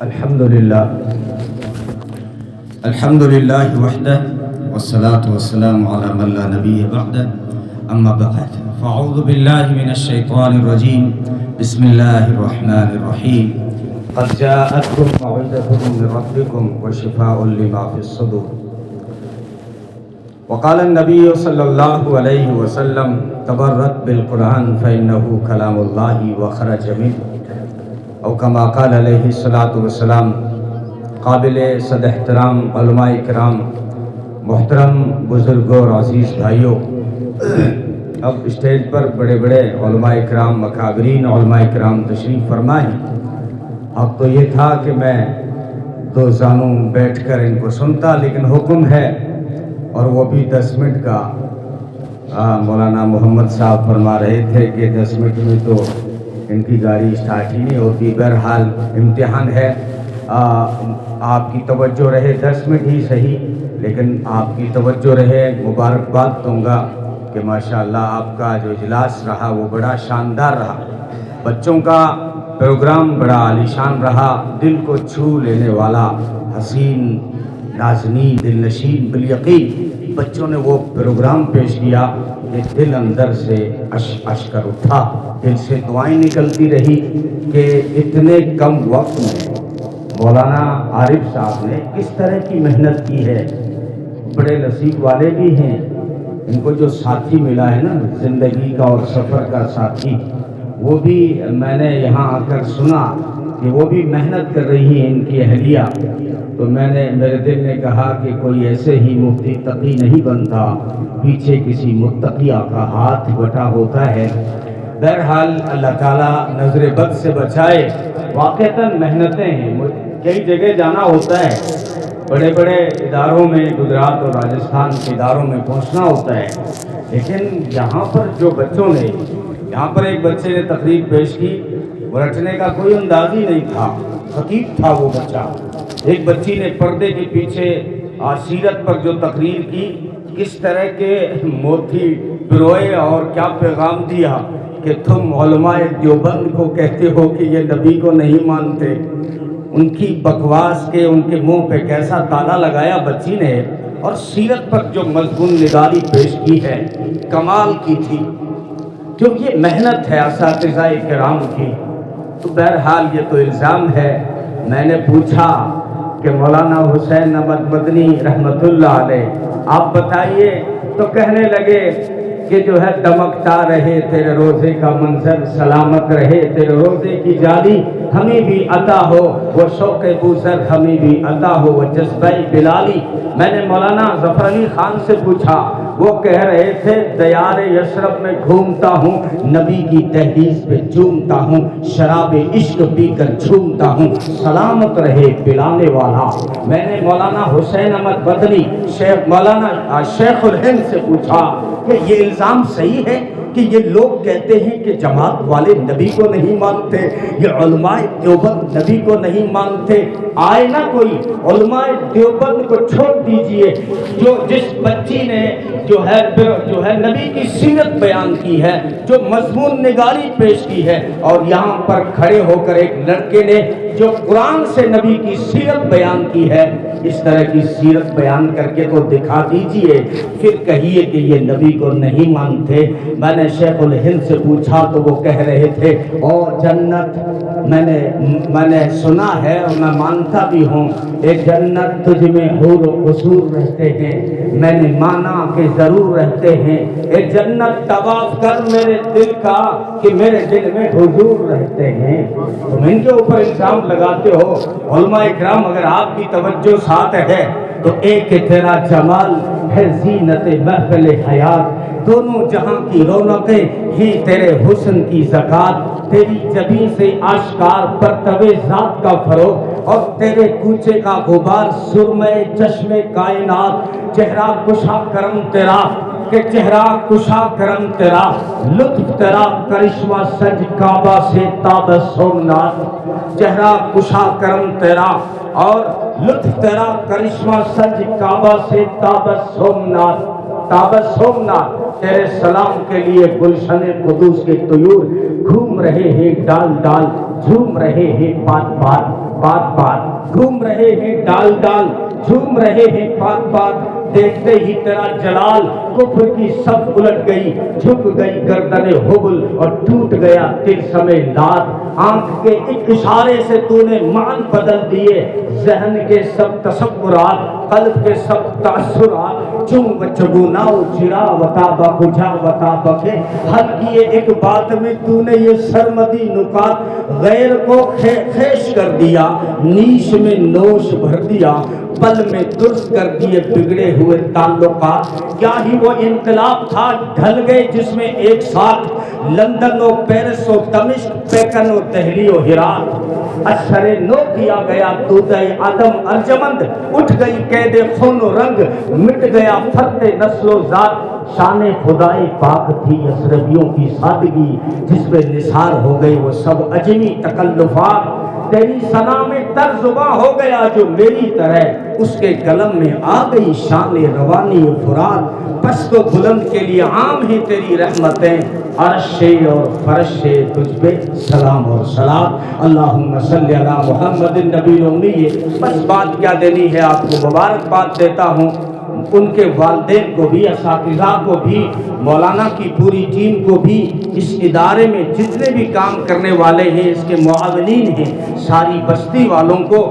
الحمدللہ وحدہ والصلاة والسلام علی من لا نبی بعدہ اما بعد فاعوذ باللہ من الشیطان الرجیم بسم اللہ الرحمن الرحیم قد جاءتکم موعظۃ من ربکم وشفاء لما فی الصدور وقال النبی صلی اللہ علیہ وسلم تبرک بالقرآن فإنہ کلام اللہ وخرج منہ او کما قال علیہ الصلاۃ والسلام۔ قابل صد احترام علماء کرام، محترم بزرگوں اور عزیز بھائیوں، اب اسٹیج پر بڑے بڑے علماء کرام، مکابرین علماء کرام تشریف فرمائیں۔ اب تو یہ تھا کہ میں دو زانوں بیٹھ کر ان کو سنتا، لیکن حکم ہے اور وہ بھی 10 منٹ کا۔ مولانا محمد صاحب فرما رہے تھے کہ 10 منٹ میں تو ان کی گاڑی اسٹارٹ ہی نہیں ہوتی۔ بہرحال امتحان ہے، آپ کی توجہ رہے، 10 منٹ ہی صحیح لیکن آپ کی توجہ رہے۔ مبارکباد دوں گا کہ ماشاءاللہ آپ کا جو اجلاس رہا وہ بڑا شاندار رہا، بچوں کا پروگرام بڑا عالیشان رہا، دل کو چھو لینے والا، حسین نازنین دل نشین بالیقین بچوں نے وہ پروگرام پیش کیا کہ دل اندر سے اشکر اٹھا، دل سے دعائیں نکلتی رہی کہ اتنے کم وقت میں مولانا عارف صاحب نے کس طرح کی محنت کی ہے۔ بڑے نصیب والے بھی ہیں، ان کو جو ساتھی ملا ہے نا زندگی کا اور سفر کا ساتھی، وہ بھی میں نے یہاں آ کر سنا کہ وہ بھی محنت کر رہی ہیں ان کی اہلیہ، تو میرے دل نے کہا کہ کوئی ایسے ہی مفتی تقی نہیں بنتا، پیچھے کسی متقیہ کا ہاتھ بٹا ہوتا ہے۔ بہرحال اللہ تعالیٰ نظر بد سے بچائے۔ واقعتاً محنتیں ہیں، کئی جگہ جانا ہوتا ہے، بڑے بڑے اداروں میں، گجرات اور راجستھان کے اداروں میں پہنچنا ہوتا ہے، لیکن یہاں پر جو بچوں نے، یہاں پر ایک بچے نے تقریر پیش کی، رٹنے کا کوئی انداز ہی نہیں تھا، خطیب تھا وہ بچہ۔ ایک بچی نے پردے کے پیچھے سیرت پر جو تقریر کی، کس طرح کے موتی پروئے اور کیا پیغام دیا کہ تم علماء دیوبند کو کہتے ہو کہ یہ نبی کو نہیں مانتے۔ ان کی بکواس کے ان کے منہ پہ کیسا تالا لگایا بچی نے، اور سیرت پر جو مضمون نگاری پیش کی ہے کمال کی تھی، کیونکہ یہ محنت ہے اساتذہ کرام کی۔ تو بہرحال یہ تو الزام ہے۔ میں نے پوچھا کہ مولانا حسین احمد مدنی رحمت اللہ علیہ آپ بتائیے، تو کہنے لگے کہ جو ہے دمکتا رہے تیرے روزے کا منظر، سلامت رہے تیرے روزے کی جالی، ہمیں بھی عطا ہو وہ شوق بوسر، ہمیں بھی عطا ہو وہ جذبہ بلالی۔ میں نے مولانا ظفر علی خان سے پوچھا، وہ کہہ رہے تھے دیار یثرب میں گھومتا ہوں، نبی کی دہلیز پہ جھومتا ہوں، شراب عشق پی کر جھومتا ہوں، سلامت رہے پلانے والا۔ میں نے مولانا حسین احمد مدنی مولانا شیخ الہند سے پوچھا کہ یہ الزام صحیح ہے کہ یہ لوگ کہتے ہیں کہ جماعت والے نبی کو نہیں مانتے، یہ علماء دیوبند نبی کو نہیں مانتے؟ آئے نہ کوئی، علماء دیوبند کو چھوڑ دیجئے، جس بچی نے جو ہے نبی کی سیرت بیان کی ہے، جو مضمون نگاری پیش کی ہے، اور یہاں پر کھڑے ہو کر ایک لڑکے نے جو قرآن سے نبی کی سیرت بیان کی ہے، اس طرح کی سیرت بیان کر کے تو دکھا دیجئے، پھر کہیے کہ یہ نبی کو نہیں مانتے۔ میں نے شیخ الہند سے پوچھا تو وہ کہہ رہے تھے اور جنت میں نے سنا ہے اور میں مانتا بھی ہوں، ایک جنت تجھ میں حور و قصور رہتے ہیں، میں نے مانا کہ ضرور رہتے ہیں، ایک جنت طواف کر میرے دل کا کہ میرے دل میں حضور رہتے ہیں۔ تم ان کے اوپر الزام لگاتے ہو۔ علماء اکرام اگر آپ کی توجہ ساتھ ہے تو ایک تیرا جمال ہے زینت محفل حیات، دونوں جہاں کی رونقیں ہیں تیرے حسن کی زکات، تیری جبیں سے آشکار پرتو ذات کا فروغ، اور تیرے کوچے کا غبار سرمے چشم کائنات، چہرہ کشا کرم تیرا کہ چہرہ کشا کرم تیرا، لطف تیرا کرشمہ سج کعبہ سے تابسمنات، چہرہ کشا کرم تیرا اور لطف تیرا کرشمہ سج کعبہ سے تابسمنات، تابسمنات تیرے سلام کے لیے گلشن قدوس کے طیور گھوم رہے ہیں ڈال ڈال، جھوم رہے ہیں بات بات، बात बात, घूम रहे हैं डाल डाल, झूम रहे हैं बात बात, देखते ही तेरा जलाल, कुफ्र की सब उलट गई, झुक गई गर्दने हुबल और टूट गया तिलस्मे लात। आंख के एक इशारे से तूने मान बदल दिए, जहन के सब तसव्वुरात, कल्ब के सब तासुरात, चुम वचगुनाओ चिरा वताबा बुझा वताबा के, हल किए एक बात में तूने ये सरमदी नुकात, गैर को खेश कर दिया, नीश में नोश भर दिया, पल में दुरुस्त कर दिए बिगड़े हुए ताल्लुकात। क्या ही वो इनकलाब था ढल गए जिसमें एक साथ लंदन और पेरिस और दमिश्क, पेकन और दिल्ली और हिरात। अशरे नो किया गया दूधे आदम अर्जमंद, उठ गई कैदे खून और रंग, मिट गया फर्ते नस्लो जात। शान खुदाए पाक थी अशरफियों की सादगी, जिसमें निसार हो गए वो सब अजमी तकल्लुफात। तेरी सना में तर्जुबा हो गया जो मेरी तरह, उसके कलम में आ गई शान रवानी फुरात। बस तो बुलंद के लिए आम ही तेरी रहमतें, अर्शे और फरशे तुझ पे सलाम और सलाम। अल्लाहुम्मा सल्ली अला मुहम्मदिन नबील उम्मी। बस बात क्या देनी है, आपको मुबारकबाद देता हूँ, उनके वालिदैन को भी, असातिज़ा को भी, मौलाना की पूरी टीम को भी, इस इदारे में जितने भी काम करने वाले हैं, इसके मुआविनीन हैं, सारी बस्ती वालों को,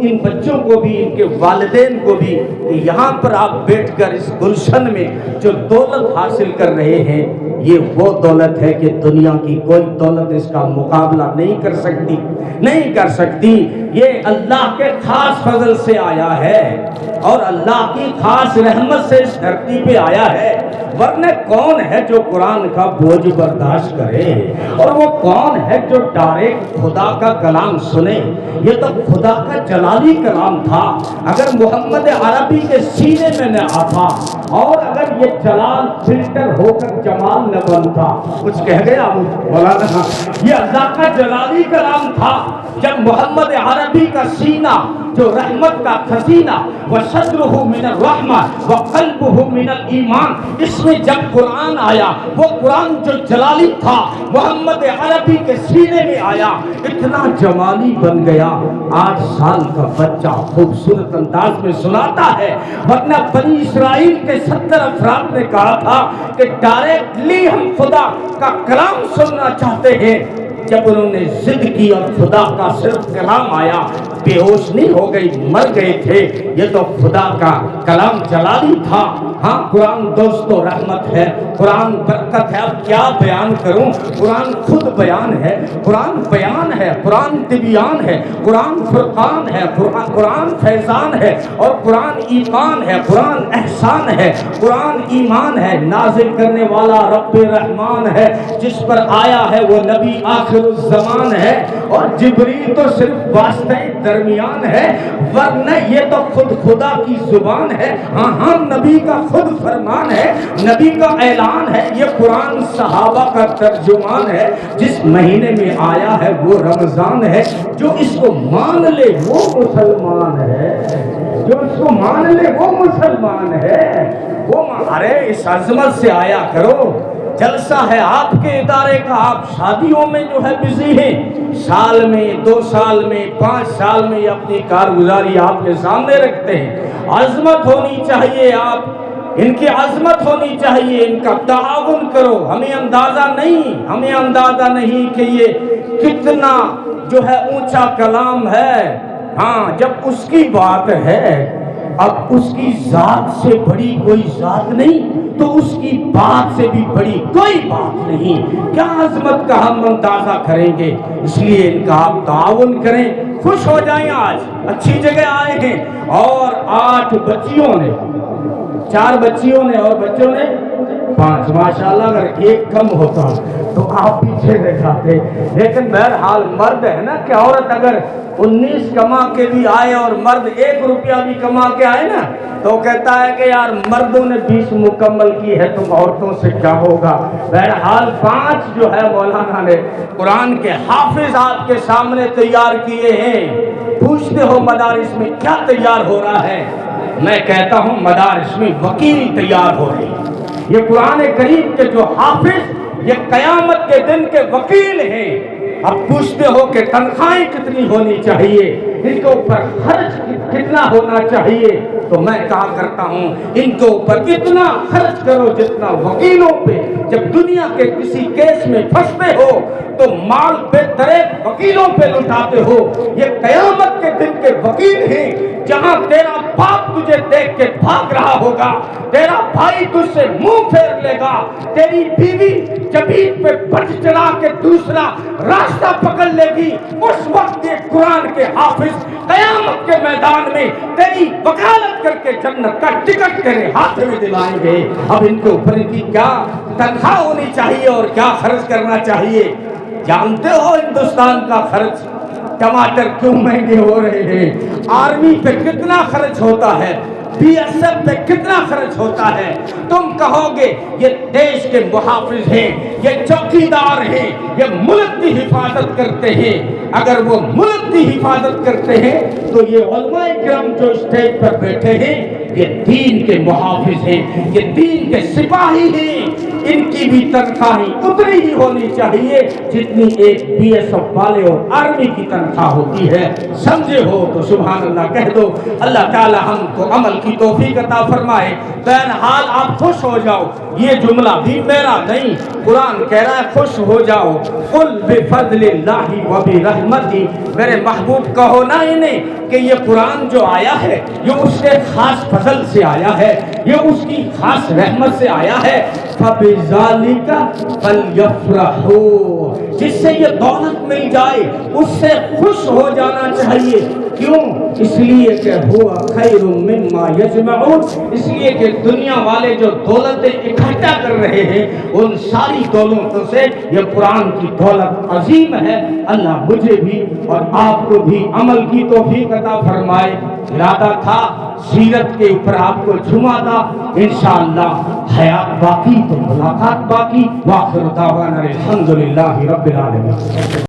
इन बच्चों को भी, इनके वालिदैन को भी, यहाँ पर आप बैठकर इस गुलशन में जो दौलत हासिल कर रहे हैं, ये वो दौलत है कि दुनिया की कोई दौलत इसका मुकाबला नहीं कर सकती, नहीं कर सकती। ये अल्लाह के खास फजल से आया है और अल्लाह की खास रहमत से इस धरती पे आया है। वरना कौन है जो कुरान का बोझ बर्दाश्त करे, और वो कौन है जो डायरेक्ट खुदा का कलाम सुने। ये तो खुदा का जलाली कलाम था। अगर मोहम्मद अरबी के सीने में न आता और अगर ये जलाल फिल्टर होकर जमाल न बनता, कुछ कह गया मौलाना, ये अल्लाह का जलाली कलाम था। जब मोहम्मद अरबी का सीना जो रहमत का खजीना, व सदरुहु मिनर रहमा व कल्बुहु मिनल ईमान, इसमें जब कुरान आया, वो कुरान जो जलाली था मोहम्मद अरबी के सीने में आया, इतना जमाली बन गया। 8 साल का बच्चा खूबसूरत अंदाज में सुनाता है। वरना बनी इसराइल के 70 अफराद ने कहा था कि डायरेक्टली हम खुदा का कलाम सुनना चाहते हैं। जब उन्होंने जिद की और खुदा का सिर्फ कलाम आया, बेहोश नहीं हो गई, मर गए थे। ये तो खुदा का कलाम जलाली था। हाँ, कुरान दोस्तों रहमत है, कुरान बरकत है। अब क्या बयान करूं, कुरान खुद बयान है, कुरान बयान है, कुरान तिबियान है, कुरान फुरकान है, कुरान फैजान है, और कुरान ईमान है, कुरान एहसान है, कुरान ईमान है। नाजिल करने वाला रब्बे रहमान है, जिस पर आया है वो नबी आखिरुज़्ज़मान है, और जिब्रील तो सिर्फ वास्ते दरमियान है। वरना ये तो खुद खुदा की जुबान है। हाँ हाँ, नबी का खुद फरमान है, नबी का ऐलान है। ये कुरान सहाबा का तर्जुमान है। जिस महीने में आया है वो रमजान है। जो इसको मान ले वो मुसलमान है, जो इसको मान ले वो मुसलमान है। वो अरे इस अजमत से आया करो। जलसा है आपके इदारे का, आप शादियों में जो है बिजी हैं, साल में 2 साल में 5 साल में अपनी कारगुजारी आपके सामने रखते हैं। अजमत होनी चाहिए, आप इनकी अजमत होनी चाहिए, इनका ताउन करो। हमें अंदाजा नहीं कि ये कितना जो है ऊंचा कलाम है। हाँ, जब उसकी बात है, अब उसकी जात से बड़ी कोई जात नहीं, तो उसकी बात से भी बड़ी कोई बात नहीं। क्या अजमत का हम अंदाजा करेंगे। इसलिए इनका आप ताउन करें, खुश हो जाएं। आज अच्छी जगह आए हैं, और 8 बच्चियों ने, 4 बच्चियों ने और बच्चों ने 5, माशाल्लाह। अगर एक कम होता तो आप पीछे रह जाते। लेकिन बहरहाल मर्द है ना कि औरत अगर 19 कमा के भी आए और मर्द 1 रुपया भी कमा के आए ना, तो कहता है कि यार मर्दों ने 20 मुकम्मल की है, तुम औरतों से क्या होगा। बहरहाल 5 जो है मौलाना ने कुरान के हाफिज आपके सामने तैयार किए हैं। पूछते हो मदारिस में क्या तैयार हो रहा है, मैं कहता हूँ मदारिस में वकील तैयार हो रहे हैं। ये कुरान करीम के जो हाफिज, ये कयामत के दिन के वकील हैं। अब पूछते हो कि तनख्वाहें कितनी होनी चाहिए, इनके ऊपर खर्च कितना होना चाहिए, तो मैं कहा करता हूँ इनके ऊपर इतना खर्च करो जितना वकीलों पे जब दुनिया के किसी केस में फंसते हो तो माल बेदरेक वकीलों पे लुटाते हो। ये कयामत के दिन के वकील हैं, जहां तेरा बाप तुझे देख के भाग रहा होगा, तेरा भाई तुझसे मुंह फेर लेगा, तेरी बीवी जमीन पे पट चढ़ा के दूसरा रास्ता पकड़ लेगी, उस वक्त ये कुरान के हाफिज कयामत के मैदान में तेरी वकालत करके जन्नत का टिकट तेरे हाथ में दिलाएंगे। अब इनके ऊपर इनकी क्या तनख्वाह होनी चाहिए और क्या खर्च करना चाहिए। जानते हो हिंदुस्तान का खर्च, टमाटर क्यों महंगे हो रहे हैं, आर्मी पे कितना खर्च होता है, BSF पे कितना खर्च होता है। तुम कहोगे ये देश के मुहाफिज हैं, ये चौकीदार हैं, ये मुल्क की हिफाजत करते हैं। अगर वो मुल्क की हिफाजत करते हैं तो ये उलमाए किराम जो स्टेज पर बैठे हैं ये दीन के मुहाफिज हैं, ये दीन के सिपाही हैं। इनकी भी तनख्वाहें उतनी ही होनी चाहिए जितनी एक BSF वाले और आर्मी की तनख्वाह होती है। समझे हो तो सुभान अल्लाह कह दो। अल्लाह ताला हमको अमल की तौफीक अता फरमाए। बहरहाल आप खुश हो जाओ, ये जुमला भी मेरा नहीं, कुरान कह रहा है खुश हो जाओ। कुल बिफज़लिल्लाहि व बिरहमति, मेरे महबूब कहो ना इन्हें कि ये कुरान जो आया है ये उसके खास फजल से आया है, ये उसकी खास रहमत से आया है। फबिज़ालिका फलयफ़रहू, जिससे ये दौलत मिल जाए उससे खुश हो जाना चाहिए। क्यों? इसलिए कि हुआ खैरुम मिम्मा यजमऊन, इसलिए कि दुनिया वाले जो दौलतें इकट्ठा कर रहे हैं उन सारी दौलतों से ये कुरान की दौलत अजीम है। अल्लाह मुझे भी और आपको भी अमल की तौफीक अता फरमाए। इरादा था सीरत के ऊपर आपको झुमाता, इंशाअल्लाह हयात बाकी तो मुलाकात बाकी। वाखिर दावाना अल्हम्दुलिल्लाहि रब्बिल आलमीन।